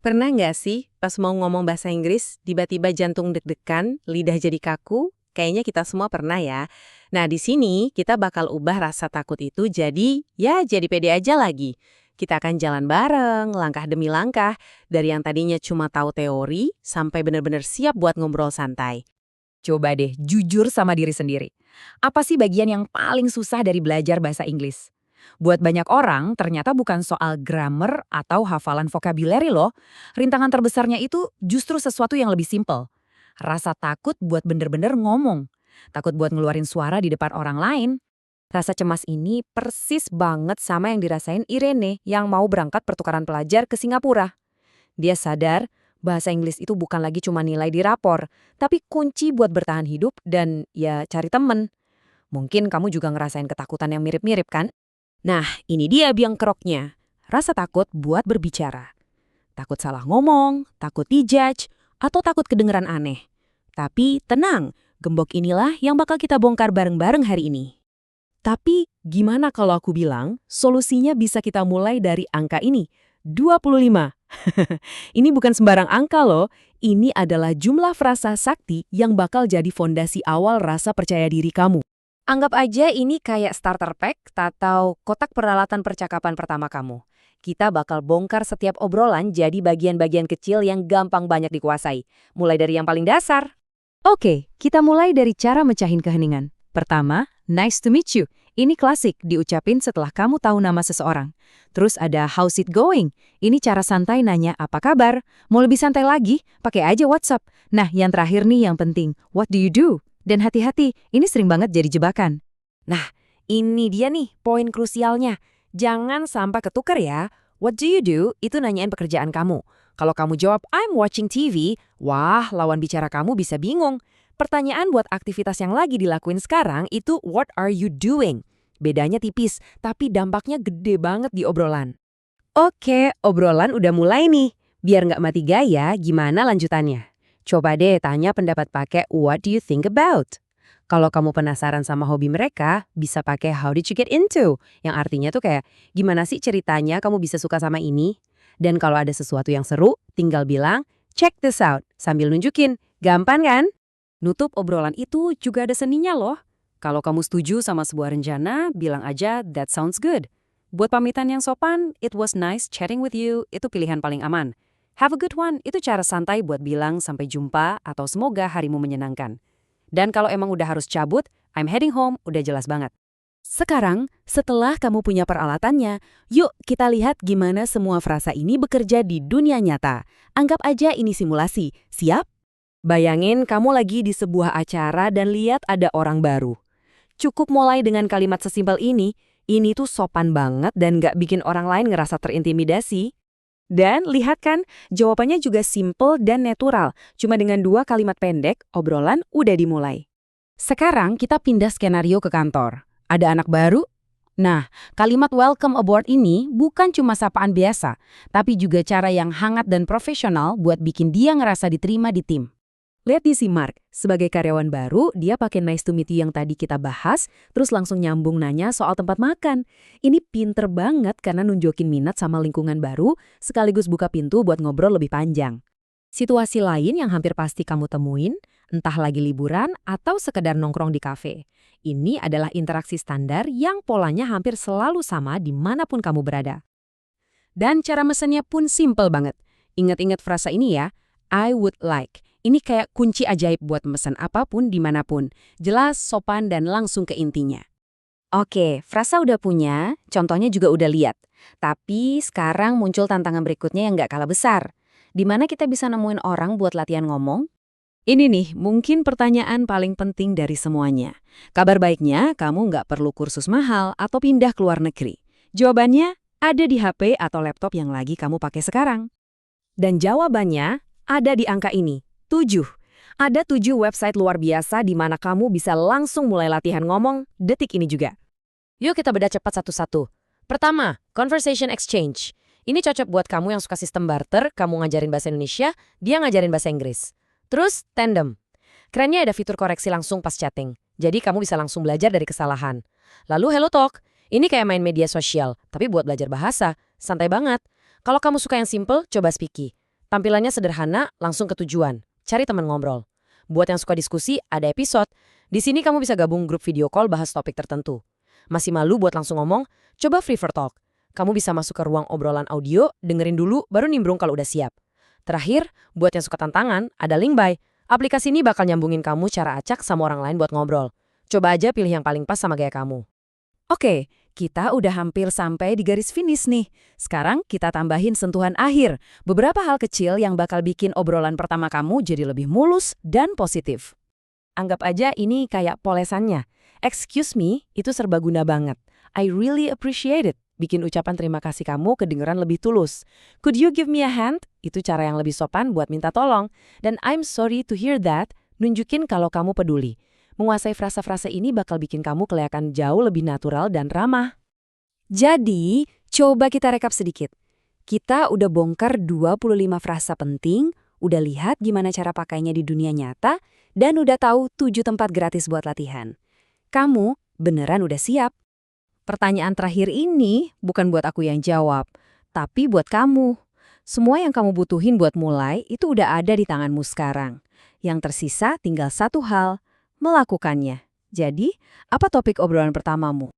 Pernah nggak sih pas mau ngomong bahasa Inggris, tiba-tiba jantung deg-degan, lidah jadi kaku? Kayaknya kita semua pernah ya. Nah, di sini kita bakal ubah rasa takut itu jadi pede aja lagi. Kita akan jalan bareng, langkah demi langkah, dari yang tadinya cuma tahu teori, sampai benar-benar siap buat ngobrol santai. Coba deh jujur sama diri sendiri. Apa sih bagian yang paling susah dari belajar bahasa Inggris? Buat banyak orang, ternyata bukan soal grammar atau hafalan vocabulary loh. Rintangan terbesarnya itu justru sesuatu yang lebih simpel. Rasa takut buat bener-bener ngomong. Takut buat ngeluarin suara di depan orang lain. Rasa cemas ini persis banget sama yang dirasain Irene yang mau berangkat pertukaran pelajar ke Singapura. Dia sadar bahasa Inggris itu bukan lagi cuma nilai di rapor, tapi kunci buat bertahan hidup dan ya cari temen. Mungkin kamu juga ngerasain ketakutan yang mirip-mirip kan? Nah, ini dia biang keroknya. Rasa takut buat berbicara. Takut salah ngomong, takut dijudge, atau takut kedengeran aneh. Tapi tenang, gembok inilah yang bakal kita bongkar bareng-bareng hari ini. Tapi gimana kalau aku bilang solusinya bisa kita mulai dari angka ini, 25. Ini bukan sembarang angka loh, ini adalah jumlah frasa sakti yang bakal jadi fondasi awal rasa percaya diri kamu. Anggap aja ini kayak starter pack atau kotak peralatan percakapan pertama kamu. Kita bakal bongkar setiap obrolan jadi bagian-bagian kecil yang gampang banyak dikuasai. Mulai dari yang paling dasar. Oke, kita mulai dari cara mecahin keheningan. Pertama, nice to meet you. Ini klasik diucapin setelah kamu tahu nama seseorang. Terus ada how's it going? Ini cara santai nanya apa kabar. Mau lebih santai lagi, pakai aja WhatsApp. Nah, yang terakhir nih yang penting, what do you do? Dan hati-hati, ini sering banget jadi jebakan. Nah, ini dia nih poin krusialnya. Jangan sampai ketukar ya. What do you do? Itu nanyain pekerjaan kamu. Kalau kamu jawab, I'm watching TV, wah, lawan bicara kamu bisa bingung. Pertanyaan buat aktivitas yang lagi dilakuin sekarang itu what are you doing? Bedanya tipis, tapi dampaknya gede banget di obrolan. Oke, obrolan udah mulai nih. Biar nggak mati gaya, gimana lanjutannya? Coba deh tanya pendapat pakai what do you think about? Kalau kamu penasaran sama hobi mereka, bisa pakai how did you get into? Yang artinya tuh kayak, gimana sih ceritanya kamu bisa suka sama ini? Dan kalau ada sesuatu yang seru, tinggal bilang, check this out, sambil nunjukin. Gampang kan? Nutup obrolan itu juga ada seninya loh. Kalau kamu setuju sama sebuah rencana, bilang aja that sounds good. Buat pamitan yang sopan, it was nice chatting with you, itu pilihan paling aman. Have a good one, itu cara santai buat bilang sampai jumpa atau semoga harimu menyenangkan. Dan kalau emang udah harus cabut, I'm heading home, udah jelas banget. Sekarang, setelah kamu punya peralatannya, yuk kita lihat gimana semua frasa ini bekerja di dunia nyata. Anggap aja ini simulasi. Siap? Bayangin kamu lagi di sebuah acara dan lihat ada orang baru. Cukup mulai dengan kalimat sesimpel ini tuh sopan banget dan gak bikin orang lain ngerasa terintimidasi. Dan lihat kan, jawabannya juga simple dan natural. Cuma dengan 2 kalimat pendek, obrolan udah dimulai. Sekarang kita pindah skenario ke kantor. Ada anak baru? Nah, kalimat welcome aboard ini bukan cuma sapaan biasa, tapi juga cara yang hangat dan profesional buat bikin dia ngerasa diterima di tim. Lihat di si Mark, sebagai karyawan baru, dia pakai nice to meet you yang tadi kita bahas, terus langsung nyambung nanya soal tempat makan. Ini pinter banget karena nunjukin minat sama lingkungan baru, sekaligus buka pintu buat ngobrol lebih panjang. Situasi lain yang hampir pasti kamu temuin, entah lagi liburan atau sekedar nongkrong di kafe. Ini adalah interaksi standar yang polanya hampir selalu sama dimanapun kamu berada. Dan cara mesennya pun simple banget. Ingat-ingat frasa ini ya, I would like. Ini kayak kunci ajaib buat memesan apapun dimanapun. Jelas, sopan, dan langsung ke intinya. Oke, frasa udah punya, contohnya juga udah lihat. Tapi sekarang muncul tantangan berikutnya yang nggak kalah besar. Di mana kita bisa nemuin orang buat latihan ngomong? Ini nih, mungkin pertanyaan paling penting dari semuanya. Kabar baiknya, kamu nggak perlu kursus mahal atau pindah ke luar negeri. Jawabannya ada di HP atau laptop yang lagi kamu pakai sekarang. Dan jawabannya ada di angka ini. 7. Ada 7 website luar biasa di mana kamu bisa langsung mulai latihan ngomong detik ini juga. Yuk kita bedah cepat satu-satu. Pertama, Conversation Exchange. Ini cocok buat kamu yang suka sistem barter, kamu ngajarin bahasa Indonesia, dia ngajarin bahasa Inggris. Terus, Tandem. Kerennya ada fitur koreksi langsung pas chatting. Jadi kamu bisa langsung belajar dari kesalahan. Lalu Hello Talk. Ini kayak main media sosial, tapi buat belajar bahasa. Santai banget. Kalau kamu suka yang simple, coba Speaky. Tampilannya sederhana, langsung ke tujuan. Cari teman ngobrol. Buat yang suka diskusi, ada episode. Di sini kamu bisa gabung grup video call bahas topik tertentu. Masih malu buat langsung ngomong? Coba Free for Talk. Kamu bisa masuk ke ruang obrolan audio, dengerin dulu, baru nimbrung kalau udah siap. Terakhir, buat yang suka tantangan, ada Linkbuy. Aplikasi ini bakal nyambungin kamu cara acak sama orang lain buat ngobrol. Coba aja pilih yang paling pas sama gaya kamu. Oke, kita udah hampir sampai di garis finish nih. Sekarang kita tambahin sentuhan akhir. Beberapa hal kecil yang bakal bikin obrolan pertama kamu jadi lebih mulus dan positif. Anggap aja ini kayak polesannya. Excuse me, itu serbaguna banget. I really appreciate it. Bikin ucapan terima kasih kamu kedengeran lebih tulus. Could you give me a hand? Itu cara yang lebih sopan buat minta tolong. Dan I'm sorry to hear that. Nunjukin kalau kamu peduli. Menguasai frasa-frasa ini bakal bikin kamu kelihatan jauh lebih natural dan ramah. Jadi, coba kita rekap sedikit. Kita udah bongkar 25 frasa penting, udah lihat gimana cara pakainya di dunia nyata, dan udah tahu 7 tempat gratis buat latihan. Kamu beneran udah siap? Pertanyaan terakhir ini bukan buat aku yang jawab, tapi buat kamu. Semua yang kamu butuhin buat mulai itu udah ada di tanganmu sekarang. Yang tersisa tinggal satu hal, melakukannya. Jadi, apa topik obrolan pertamamu?